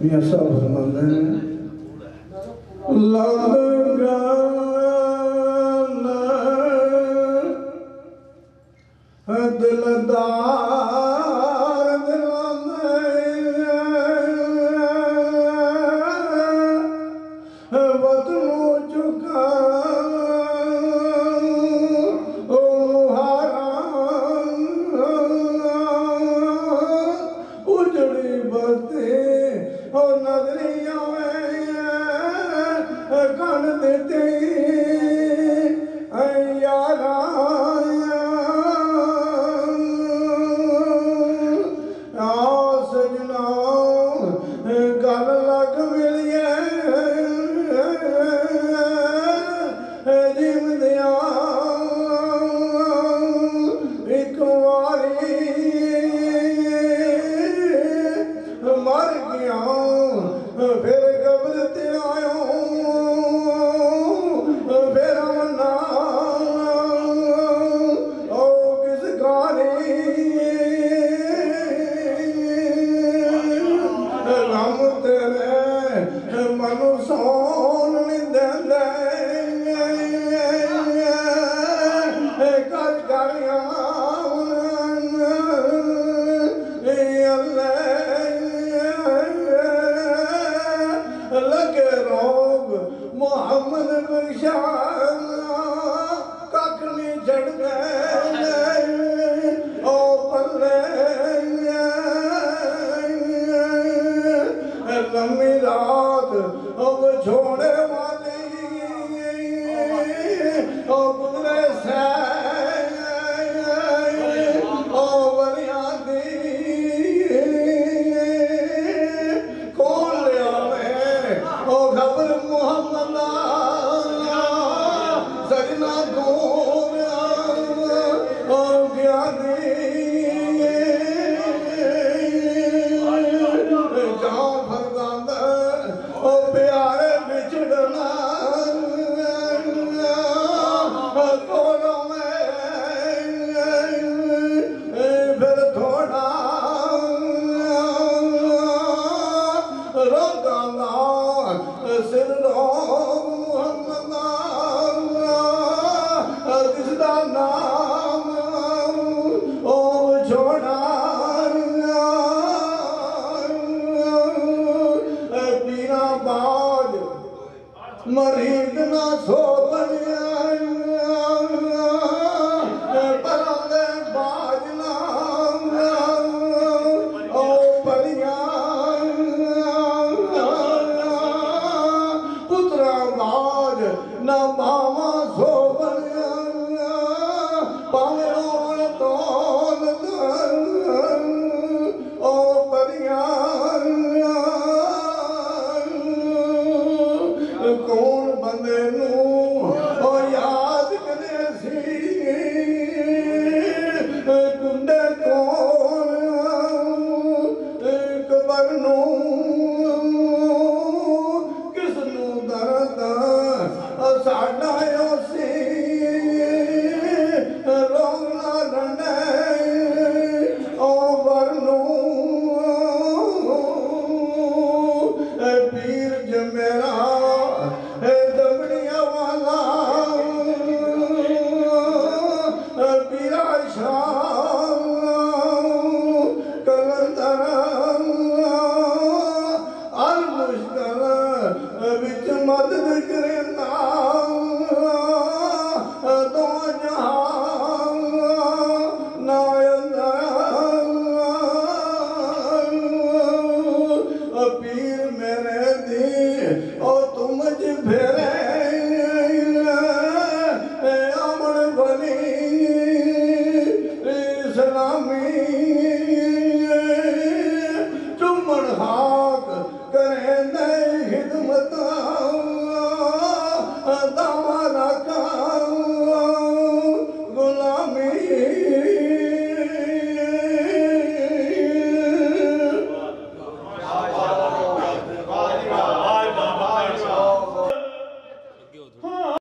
मियां साहब फरमाते हैं दिलदार वतनों चुका उजड़ी बस्ती और नजरिया कन देते यारा सजना गल लग मिलिए जिम दिया एक बारी मर गया फिर कब्र ते आयो फिर मन्ना ओ किस गारी गम तेरे मनु सोन नहीं देंदे कर करिया लगे रोग मोहम्मद बख्शान कख नहीं छड़दे ओ पल्ले लम्मी रात अब छोड़े वाली ओ गुजरे से ओ वरिया दी कौन लिया ओ खबर मोहम्मद सजना कौन ओ ज्ञानी जाओ फरदांद ओ प्यारे बिछड़ना कोलो में फिर थोड़ा रोगाना सिर मोहम्मद किसदा नाम ओ छोड़ा